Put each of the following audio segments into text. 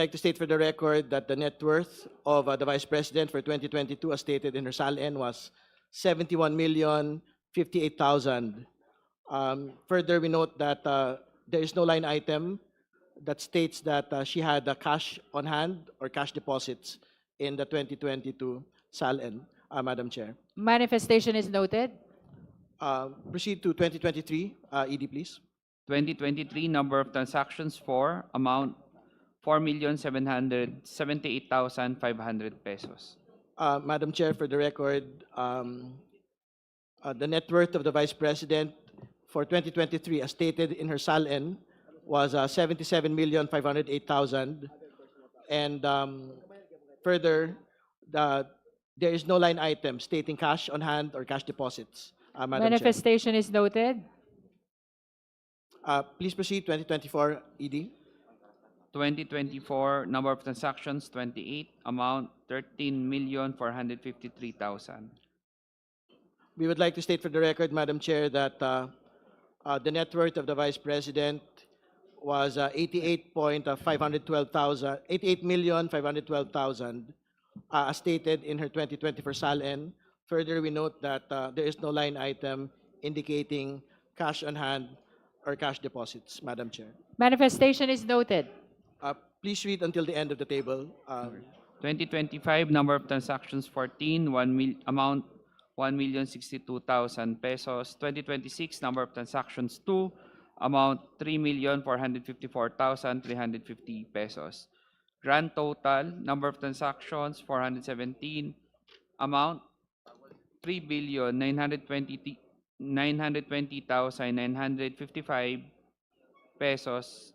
like to state for the record that the net worth of the Vice President for 2022, as stated in her SALN, was 71,058,000. Further, we note that there is no line item that states that she had cash on hand or cash deposits in the 2022 SALN, Madam Chair. Manifestation is noted. Proceed to 2023, ED, please. 2023, number of transactions 4, amount 4,778,500 pesos. Madam Chair, for the record, the net worth of the Vice President for 2023, as stated in her SALN, was 77,508,000. And further, there is no line item stating cash on hand or cash deposits, Madam Manifestation is noted. Chair. Please proceed, 2024, ED. 2024, number of transactions 28, amount 13,453,000. We would like to state for the record, Madam Chair, that the net worth of the Vice President was 88,512,000, as stated in her 2024 SALN. Further, we note that there is no line item indicating cash on hand or cash deposits, Madam Chair. Manifestation is noted. Please read until the end of the table. 2025, number of transactions 14, amount 1,062,000 pesos. 2026, number of transactions 2, amount 3,454,350 pesos. Grand total, number of transactions 417, amount 3,920,955 pesos.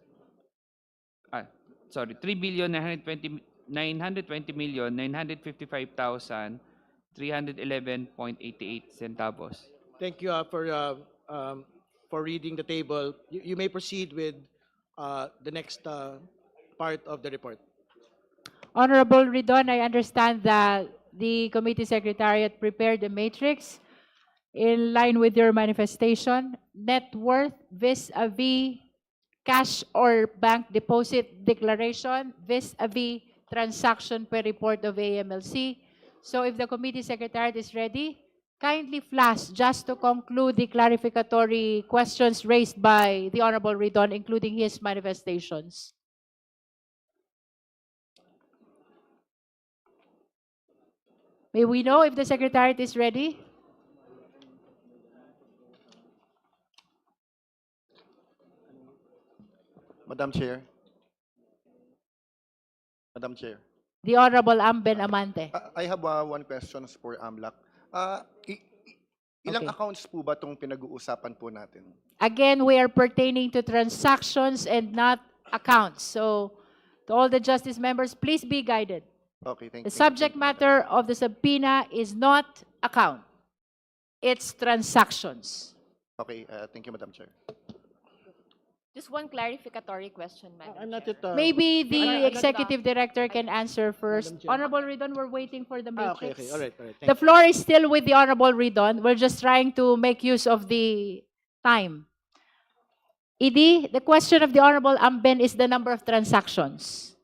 3,920,955,311.88 centavos. Thank you for reading the table. You may proceed with the next part of the report. Honorable Ridon, I understand that the committee secretariat prepared a matrix in line with your manifestation. Net worth vis-a-vis cash or bank deposit declaration vis-a-vis transaction per report of AMLC. So if the committee secretariat is ready, kindly flash just to conclude the clarificatory questions raised by the Honorable Ridon, including his manifestations. May we know if the secretariat is ready? Madam Chair. Madam Chair. The Honorable Amben Amante. I have one question for AMLAC. Ilang Okay. accounts po ba itong pinag-uusapan po natin? Again, we are pertaining to transactions and not accounts. So, to all the justice members, please be guided. Okay, thank The you. subject matter of the subpoena is not account. It's transactions. Okay, thank you, Madam Chair. Just one clarificatory question, Madam I'm not Chair. yet, Maybe I'm the not- executive director can answer first. Madam Chair. Honorable Ridon, we're waiting for the okay, matrix. all right. The Thank you. floor is still with the Honorable Ridon. We're just trying to make use of the time. ED, the question of the Honorable Amben is the number of transactions.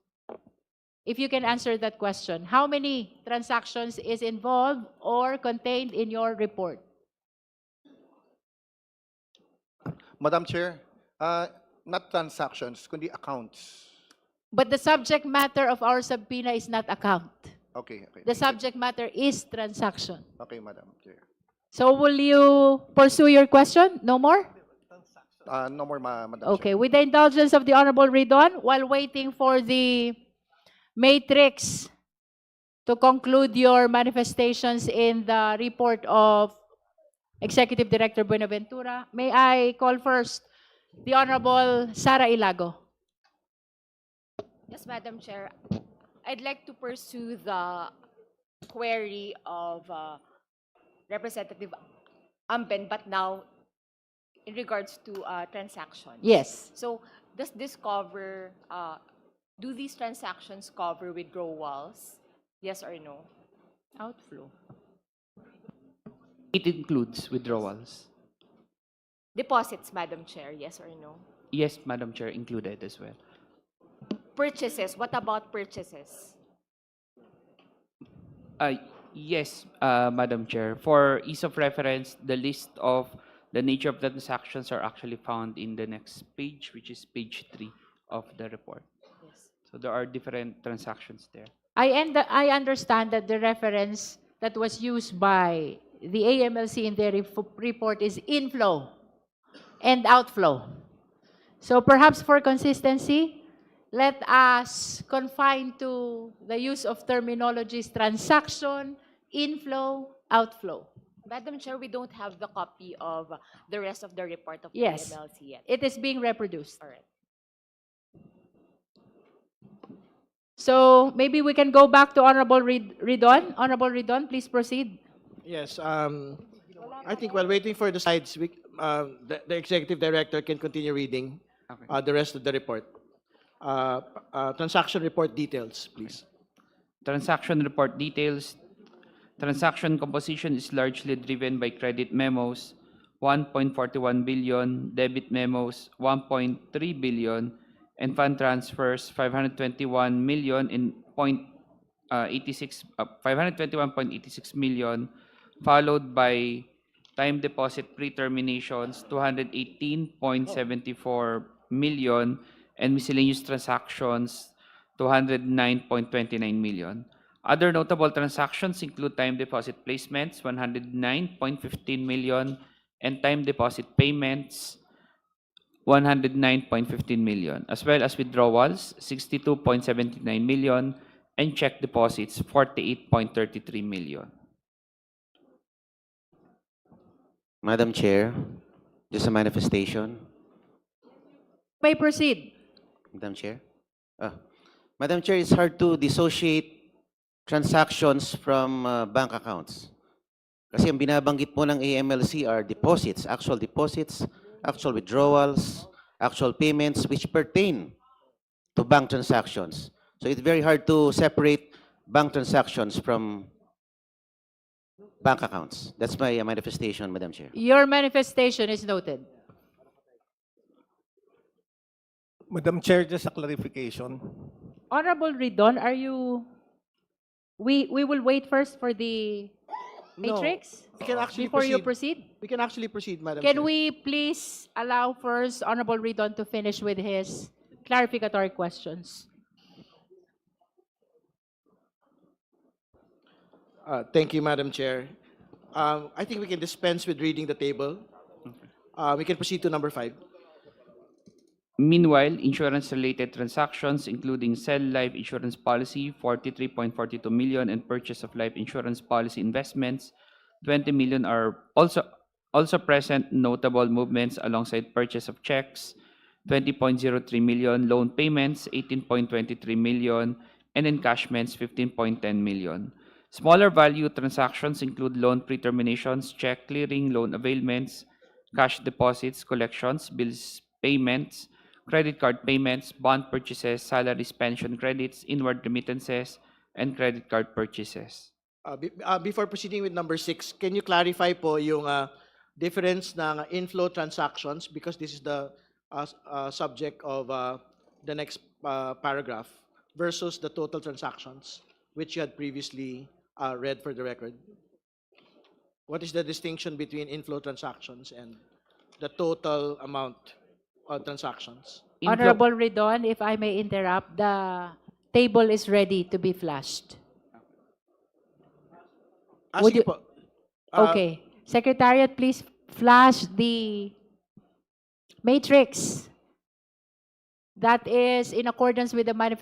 If you can answer that question, how many transactions is involved or contained in your report? Madam Chair, not transactions, kundi accounts. But the subject matter of our subpoena is not account. Okay, okay. The thank you. subject matter is transaction. Okay, Madam Chair. So will you pursue your question? No more? No more, Madam Okay, Chair. with the indulgence of the Honorable Ridon, while waiting for the matrix to conclude your manifestations in the report of Executive Director Buenaventura, may I call first the Honorable Sara Ilago. Yes, Madam Chair. I'd like to pursue the query of Representative Amben, but now in regards to transactions. Yes. So does this cover, do these transactions cover withdrawals? Yes or no? Outflow. It includes withdrawals. Deposits, Madam Chair, yes or no? Yes, Madam Chair, included as well. purchases. What about purchases? Yes, Madam Chair. For ease of reference, the list of the nature of the transactions are actually found in the next page, which is page 3 of the report. Yes. So there are different transactions there. I understand that the reference that was used by the AMLC in their report is inflow and outflow. So perhaps for consistency, let us confine to the use of terminologies transaction, inflow, outflow. Madam Chair, we don't have the copy of the rest of the report of the Yes. AMLC yet. It is being reproduced. All right. So maybe we can go back to Honorable Ridon. Honorable Ridon, please proceed. Yes, I think while waiting for the slides, the executive director can continue reading Okay. the rest of the report. Transaction report details, please. Transaction report details. Transaction composition is largely driven by credit memos, 1.41 billion, debit memos, 1.3 billion, and fund transfers, 521 million in 521.86 million, followed by time deposit pre-terminations, 218.74 million, and miscellaneous transactions, 209.29 million. Other notable transactions include time deposit placements, 109.15 million, and time deposit payments, 109.15 million, as well as withdrawals, 62.79 million, and check deposits, 48.33 million. Madam Chair, just a manifestation. May proceed. Madam Chair. Madam Chair, it's hard to dissociate transactions from bank accounts. Kasi ang binabanggit po ng AMLC are deposits, actual withdrawals, actual payments which pertain to bank transactions. So it's very hard to separate bank transactions from bank accounts. That's my manifestation, Madam Chair. Your manifestation is noted. Madam Chair, just a clarification. Honorable Ridon, are you... We will wait first for the No, matrix we can actually before you proceed. proceed. We can actually proceed, Madam Can Chair. we please allow first Honorable Ridon to finish with his clarificatory questions? Thank you, Madam Chair. I think we can dispense with reading the table. We can proceed to number 5. Meanwhile, insurance-related transactions, including sell life insurance policy, 43.42 million, and purchase of life insurance policy investments, 20 million, are also present. Notable movements alongside purchase of checks, 20.03 million, loan payments, 18.23 million, and encashments, 15.10 million. Smaller value transactions include loan pre-terminations, check clearing, loan availments, cash deposits, collections, bills payments, credit card payments, bond purchases, salaries, pension credits, inward remittances, and credit card purchases. Before proceeding with number 6, can you clarify po yung difference ng inflow transactions, because this is the subject of the next paragraph, versus the total transactions, which you had previously read for the record? What is the distinction between inflow transactions and the total amount of transactions? Honorable Ridon, if I may interrupt, the table is ready to be flashed. Would Sige you- po. Okay. Secretariat, please flash the matrix that is in accordance with the manifest.